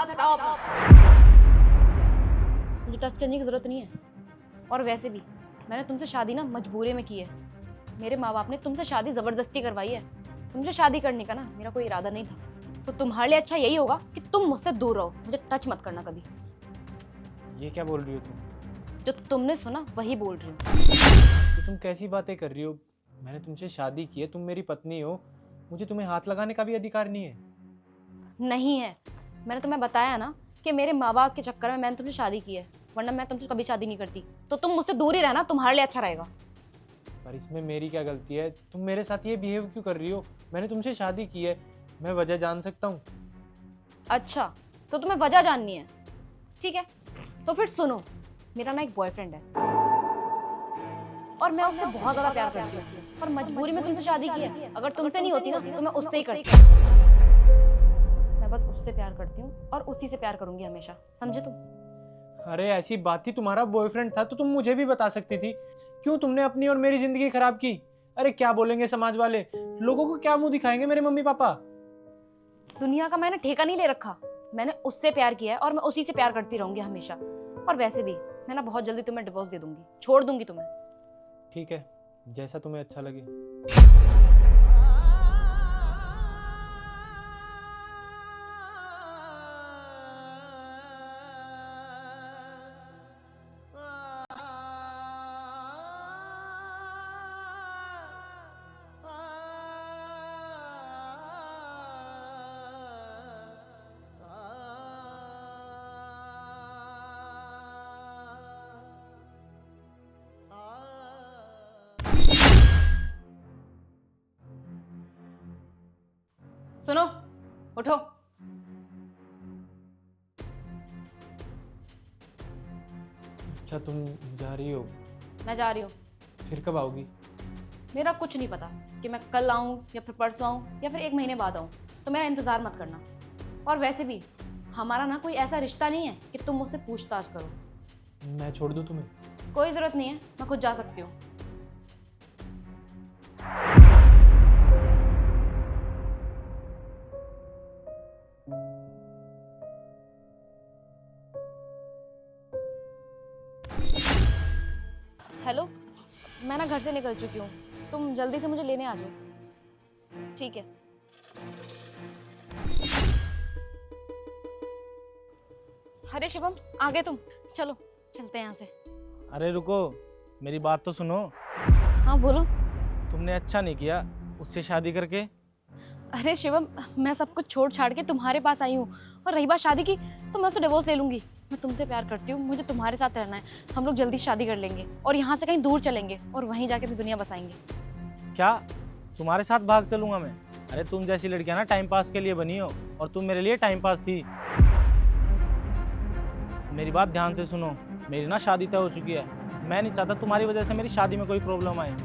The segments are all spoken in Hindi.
हाथ हटाओ अपना। मुझे टच करने की जरूरत नहीं है। और वैसे भी मैंने तुमसे शादी ना मजबूरी में की है। मेरे माँ बाप ने तुमसे शादी जबरदस्ती करवाई है। तुमसे शादी करने का ना मेरा कोई इरादा नहीं था। तो तुम्हारे लिए अच्छा यही होगा कि तुम मुझसे दूर रहो, मुझे टच मत करना कभी। ये क्या बोल रही हो तुम? जो तुमने सुना वही बोल रही हूँ। तो तुम कैसी बातें कर रही हो? मैंने तुमसे शादी की है, तुम मेरी पत्नी हो, मुझे तुम्हें हाथ लगाने का भी अधिकार नहीं है। नहीं है। मैंने तुम्हें बताया ना कि मेरे माँ बाप के चक्कर में मैंने तुमसे शादी की है, वरना मैं तुमसे कभी शादी नहीं करती। तो तुम मुझसे दूर ही रहना, तुम्हारे लिए अच्छा रहेगा। पर इसमें मेरी क्या गलती है? तुम मेरे साथ ये बिहेव क्यों कर रही हो? मैंने तुमसे शादी की है, मैं वजह जान सकता हूँ? अच्छा, तो तुम्हें वजह जाननी है? ठीक है, तो फिर सुनो। मेरा ना एक बॉयफ्रेंड है और मैं उससे बहुत ज्यादा प्यार करती हूँ और मजबूरी में तुमसे शादी की है। अगर तुमसे नहीं होती ना तो मैं उससे ही करती। मैं बस उससे प्यार करती हूँ और उसी से प्यार करूंगी हमेशा, समझे तुम? अरे ऐसी बात थी, तुम्हारा बॉयफ्रेंड था तो तुम मुझे भी बता सकती थी। क्यों तुमने अपनी और मेरी जिंदगी खराब की? अरे क्या बोलेंगे समाज वाले? लोगों को क्या मुंह दिखाएंगे मेरे मम्मी पापा? दुनिया का मैंने ठेका नहीं ले रखा। मैंने उससे प्यार किया है और मैं उसी से प्यार करती रहूंगी हमेशा। और वैसे भी मैं ना बहुत जल्दी तुम्हें डिवोर्स दे दूंगी, छोड़ दूंगी तुम्हें। ठीक है, जैसा तुम्हें अच्छा लगे। सुनो, उठो। अच्छा तुम जा रही हो? मैं जा रही हूँ। फिर कब आओगी? मेरा कुछ नहीं पता कि मैं कल आऊँ या फिर परसों आऊँ या फिर 1 महीने बाद आऊँ। तो मेरा इंतज़ार मत करना। और वैसे भी हमारा ना कोई ऐसा रिश्ता नहीं है कि तुम मुझसे पूछताछ करो। मैं छोड़ दूँ तुम्हें? कोई ज़रूरत नहीं है, मैं खुद जा सकती हूँ। हेलो, मैं ना घर से निकल चुकी हूँ। तुम जल्दी से मुझे लेने आ जाओ। ठीक है। अरे शिवम, आ गए तुम? चलो चलते हैं यहाँ से। अरे रुको, मेरी बात तो सुनो। हाँ बोलो। तुमने अच्छा नहीं किया उससे शादी करके। अरे शिवम, मैं सब कुछ छोड़ छाड़ के तुम्हारे पास आई हूँ। और रही बात शादी की, तो मैं उससे डिवोर्स ले लूंगी। मैं तुमसे प्यार करती हूँ, मुझे तुम्हारे साथ रहना है। हम लोग जल्दी शादी कर लेंगे और यहाँ से कहीं दूर चलेंगे और वहीं जाके अपनी दुनिया बसाएंगे। क्या तुम्हारे साथ भाग चलूंगा मैं? अरे तुम जैसी लड़कियां ना टाइम पास के लिए बनी हो, और तुम मेरे लिए टाइम पास थी। मेरी बात ध्यान से सुनो, मेरी ना शादी तय हो चुकी है। मैं नहीं चाहता तुम्हारी वजह से मेरी शादी में कोई प्रॉब्लम आए।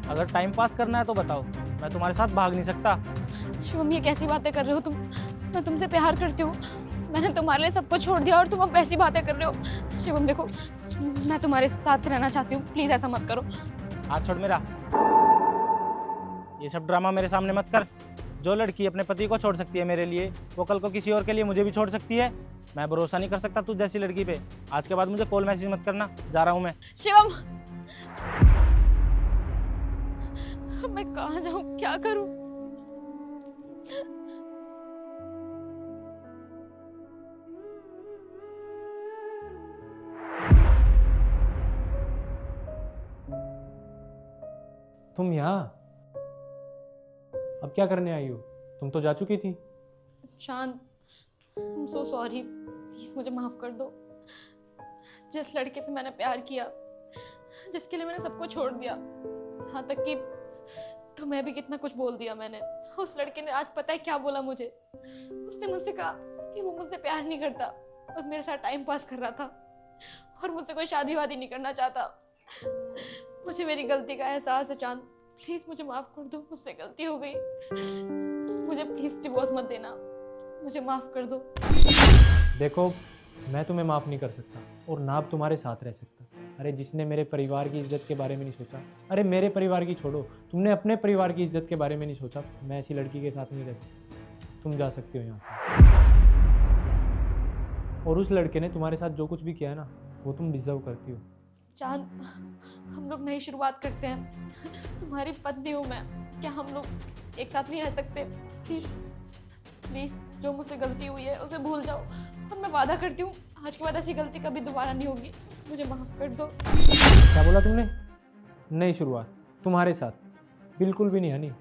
अगर टाइम पास करना है तो बताओ, मैं तुम्हारे साथ भाग नहीं सकता। शिवम, ये कैसी बातें कर रहे हो तुम? मैं तुमसे प्यार करती हूँ। मैंने तुम्हारे लिए सब कुछ छोड़ दिया और तुम अब वैसी बातें कर रहे हो। शिवम देखो, मैं तुम्हारे साथ रहना चाहती हूँ, प्लीज ऐसा मत करो। हाथ छोड़ मेरा। ये सब ड्रामा मेरे सामने मत कर। जो लड़की अपने पति को छोड़ सकती है मेरे लिए, वो कल को किसी और के लिए मुझे भी छोड़ सकती है। मैं भरोसा नहीं कर सकता तुझ जैसी लड़की पे। आज के बाद मुझे कॉल मैसेज मत करना, जा रहा हूँ मैं। शिवम, मैं कहाँ जाऊँ, क्या करूँ? तुम यहाँ अब क्या करने आई हो? तुम तो जा चुकी थी। शांत, I am so sorry, please मुझे माफ कर दो। जिस लड़के से मैंने प्यार किया, जिसके लिए मैंने सब कुछ छोड़ दिया, यहाँ तक कि तुम्हें भी कितना कुछ बोल दिया मैंने। उस लड़के ने आज पता है क्या बोला मुझे? उसने मुझसे कहा कि वो मुझसे प्यार नहीं करता और मेरे साथ टाइम पास कर रहा था और मुझसे कोई शादी वादी नहीं करना चाहता। मुझे मेरी गलती का एहसास है चांद, प्लीज मुझे माफ कर दो, मुझसे गलती हो गई। मुझे प्लीज डिवोर्स मत देना, मुझे माफ कर दो। देखो, मैं तुम्हें माफ़ नहीं कर सकता और ना अब तुम्हारे साथ रह सकता। अरे जिसने मेरे परिवार की इज्जत के बारे में नहीं सोचा, अरे मेरे परिवार की छोड़ो, तुमने अपने परिवार की इज्जत के बारे में नहीं सोचा, मैं ऐसी लड़की के साथ नहीं रह सकता। तुम जा सकती हो यहाँ से। और उस लड़के ने तुम्हारे साथ जो कुछ भी किया है ना, वो तुम डिजर्व करती हो। चांद, हम लोग नई शुरुआत करते हैं। तुम्हारी पत्नी हूँ मैं, क्या हम लोग एक साथ नहीं रह सकते? प्लीज प्लीज, जो मुझसे गलती हुई है उसे भूल जाओ, और मैं वादा करती हूँ आज के बाद ऐसी गलती कभी दोबारा नहीं होगी। मुझे माफ कर दो। क्या बोला तुमने? नई शुरुआत तुम्हारे साथ? बिल्कुल भी नहीं हनी।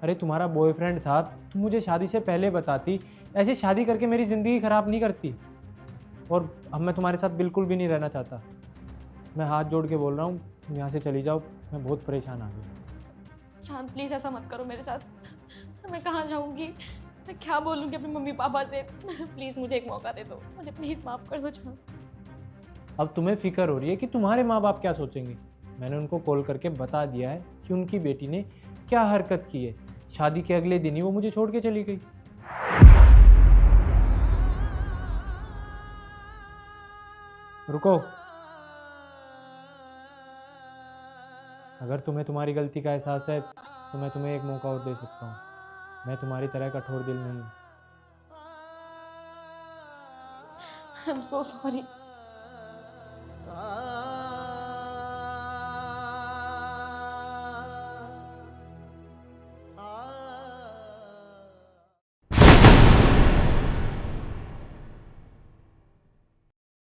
अरे तुम्हारा बॉयफ्रेंड था, तुम मुझे शादी से पहले बताती, ऐसे शादी करके मेरी ज़िंदगी ख़राब नहीं करती। और अब मैं तुम्हारे साथ बिल्कुल भी नहीं रहना चाहता। मैं हाथ जोड़ के बोल रहा हूँ, तुम यहाँ से चली जाओ, मैं बहुत परेशान आ गया। चांद प्लीज ऐसा मत करो मेरे साथ। मैं कहाँ जाऊँगी, मैं क्या बोलूँगी अपने मम्मी पापा से? प्लीज मुझे एक मौका दे दो, मुझे प्लीज माफ कर दो चांद। अब तुम्हें फिक्र हो रही है कि तुम्हारे माँ बाप क्या सोचेंगे। मैंने उनको कॉल करके बता दिया है कि उनकी बेटी ने क्या हरकत की है। शादी के अगले दिन ही वो मुझे छोड़ के चली गई। रुको, अगर तुम्हें तुम्हारी गलती का एहसास है तो मैं तुम्हें एक मौका और दे सकता हूँ। मैं तुम्हारी तरह कठोर दिल नहीं हूँ। I am so sorry.